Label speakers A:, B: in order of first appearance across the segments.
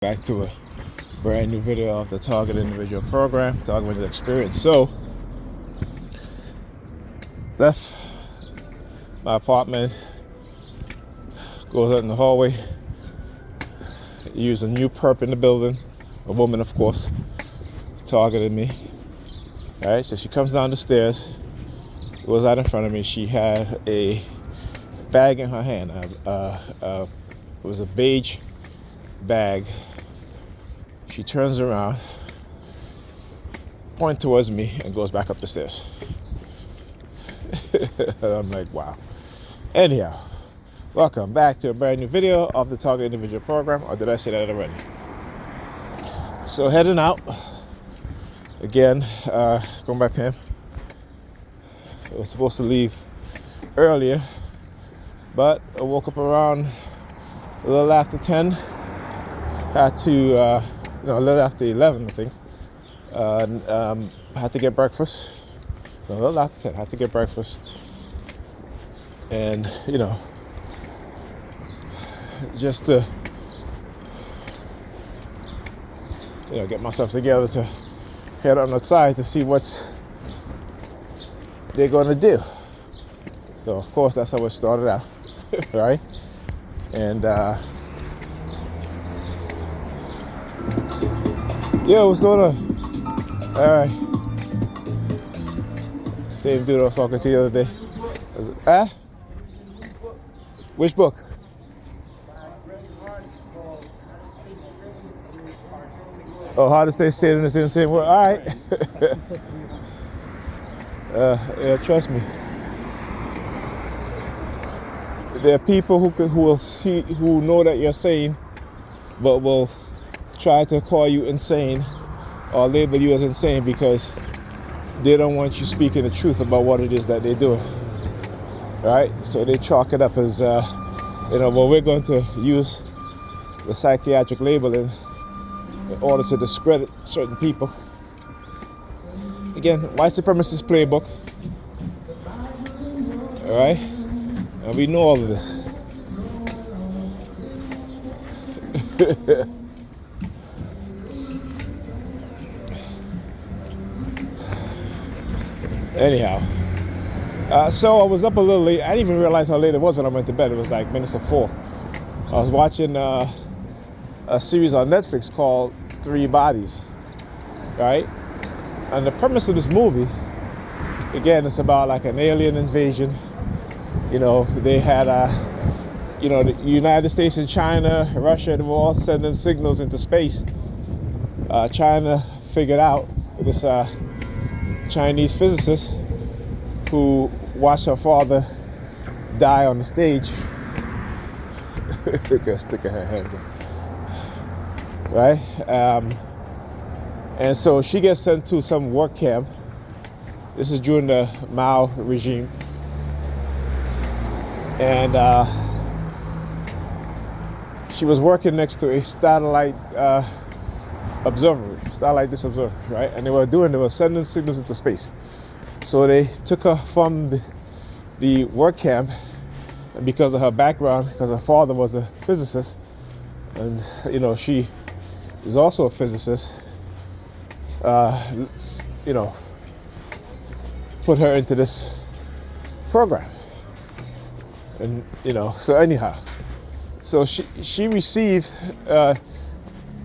A: Back to a brand new video of the Target Individual Program, Target Individual Experience. So, left my apartment, goes out in the hallway, use a new perp in the building, a woman of course, targeted me. Alright, so she comes down the stairs, goes out in front of me. She had a bag in her hand, it was a beige bag. She turns around, points towards me, and goes back up the stairs. I'm like, wow. Anyhow, welcome back to a brand new video of the Target Individual Program, or did I say that already? So heading out, again, going by Pam. I was supposed to leave earlier, but I woke up around a little after 10. Had to, a little after 11, I think. Had to get breakfast. No, a little after 10, had to get breakfast. And, just to, get myself together to head on the side to see what they're going to do. So, of course, that's how it started out, right? And, yo, what's going on? All right. Same dude I was talking to the other day. Which book? Oh, How to Stay Sane in the Same World. All right. Yeah, trust me. There are people who know that you're sane, but will try to call you insane or label you as insane because they don't want you speaking the truth about what it is that they're doing, right? So they chalk it up as, we're going to use the psychiatric labeling in order to discredit certain people. Again, white supremacist playbook, all right? And we know all of this. Anyhow, so I was up a little late. I didn't even realize how late it was when I went to bed. It was like minutes of 4. I was watching a series on Netflix called Three Bodies, right? And the premise of this movie, again, it's about like an alien invasion. They had, the United States and China, Russia, they were all sending signals into space. China figured out this Chinese physicist who watched her father die on the stage. Took a stick in her hands, right? And so she gets sent to some work camp. This is during the Mao regime, and she was working next to a satellite Starlight Dish Observer, right? And they were sending signals into space. So they took her from the work camp, and because of her background, because her father was a physicist, and she is also a physicist, put her into this program. And so anyhow, so she received.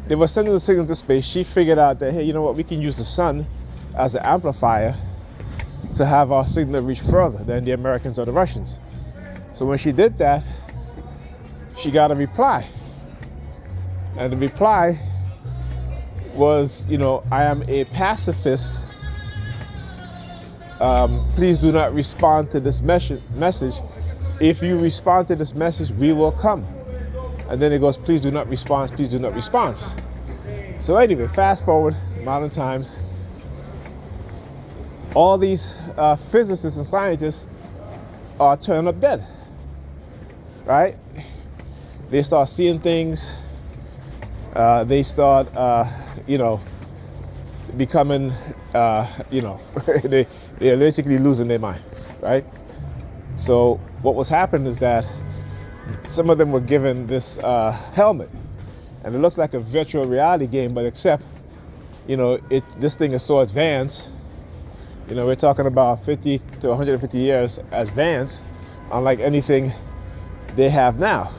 A: They were sending the signal to space. She figured out that, hey, you know what? We can use the sun as an amplifier to have our signal reach further than the Americans or the Russians. So when she did that, she got a reply. And the reply was, I am a pacifist. Please do not respond to this message. If you respond to this message, we will come. And then it goes, please do not respond, please do not respond. So anyway, fast forward, modern times. All these physicists and scientists are turned up dead, right? They start seeing things. They start, becoming, they're basically losing their minds, right? So what was happening is that some of them were given this helmet, and it looks like a virtual reality game, but except, this thing is so advanced. We're talking about 50 to 150 years advanced, unlike anything they have now.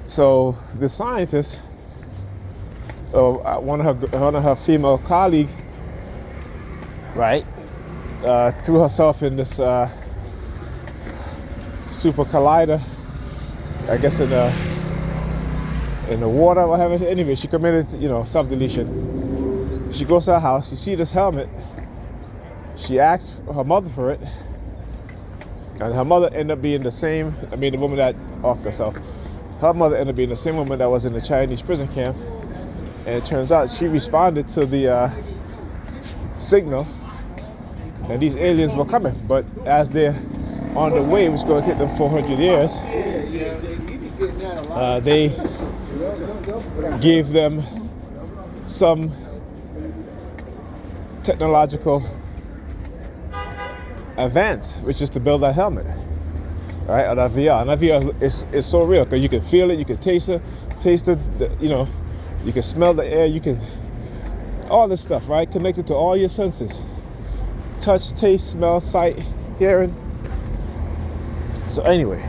A: So the scientist, one of her female colleague, right, threw herself in this super collider, I guess in the water or whatever. Anyway, she committed, self-deletion. She goes to her house. You see this helmet. She asks her mother for it, and her mother ended up being the woman that offed herself. Her mother ended up being the same woman that was in the Chinese prison camp, and it turns out she responded to the signal, and these aliens were coming. But as they're on the way, which is going to take them 400 years, they gave them some technological advance, which is to build that helmet, right? Or that VR. And that VR is so real because you can feel it, you can taste it, you can smell the air, you can, all this stuff, right? Connected to all your senses. Touch, taste, smell, sight, hearing. So anyway,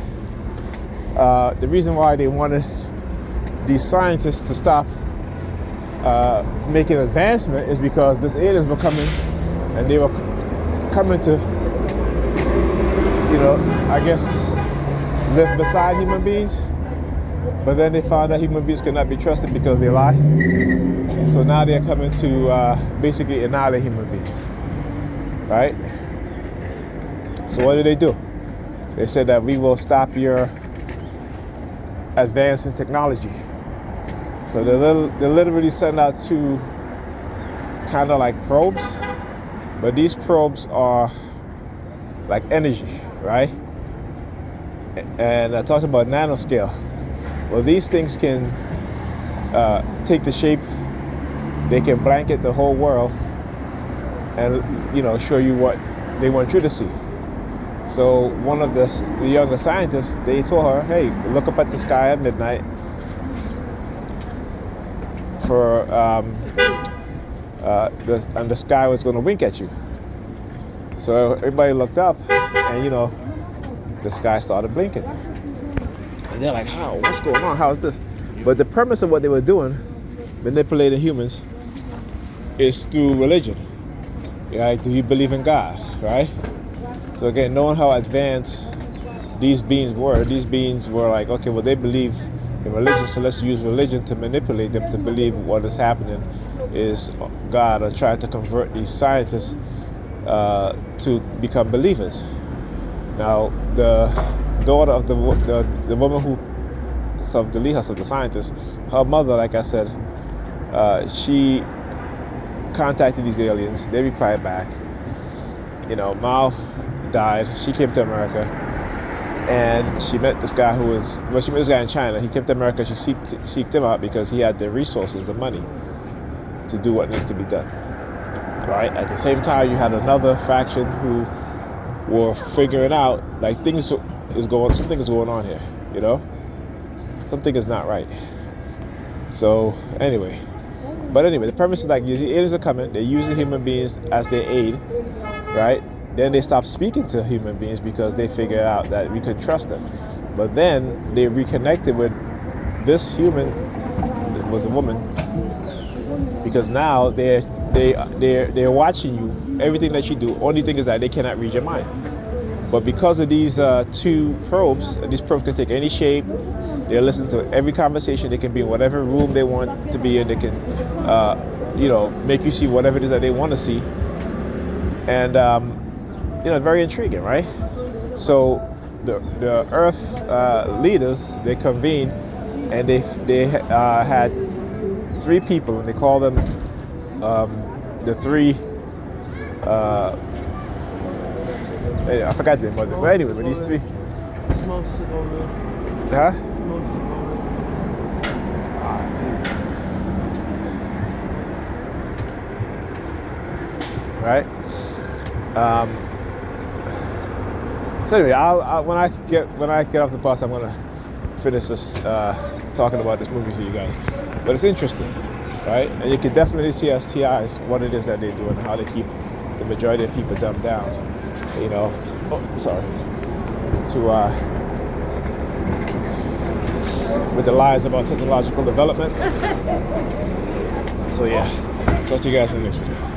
A: the reason why they wanted these scientists to stop making advancement is because these aliens were coming, and they were coming to, I guess, live beside human beings. But then they found that human beings cannot be trusted because they lie. So now they're coming to basically annihilate human beings, right? So what do? They said that we will stop your advance in technology. So they literally send out two kind of like probes, but these probes are like energy, right? And I talked about nanoscale. Well, these things can take the shape, they can blanket the whole world and, show you what they want you to see. So one of the younger scientists, they told her, hey, look up at the sky at midnight and the sky was going to wink at you. So everybody looked up, and the sky started blinking. And they're like, how? What's going on? How is this? But the premise of what they were doing, manipulating humans, is through religion. Right? Do you believe in God? Right? So again, knowing how advanced these beings were like, okay, well, they believe in religion, so let's use religion to manipulate them to believe what is happening is God, or trying to convert these scientists to become believers. Now, the daughter of the woman who self-deleted herself, the scientist, her mother, like I said, she contacted these aliens. They replied back. Mao died. She came to America, and she met this guy she met this guy in China. He came to America. She seeked him out because he had the resources, the money, to do what needs to be done. Right? At the same time, you had another faction who were figuring out, like, something is going on here, Something is not right. So, anyway, the premise is like, these aliens are coming, they're using human beings as their aid, right? Then they stopped speaking to human beings because they figured out that we could trust them. But then they reconnected with this human, that was a woman, because now they're watching you, everything that you do. Only thing is that they cannot read your mind. But because of these two probes, and these probes can take any shape, they listen to every conversation, they can be in whatever room they want to be in, they can make you see whatever it is that they want to see. And very intriguing, right? So the Earth leaders, they convened, and they had three people, and they call them the three. I forgot their mother, but anyway, these three. Huh? Right. So anyway, I'll when I get off the bus, I'm gonna finish this talking about this movie to you guys. But it's interesting, right? And you can definitely see STIs what it is that they do and how they keep the majority of people dumbed down. You know, with the lies about technological development. So yeah, talk to you guys in the next video.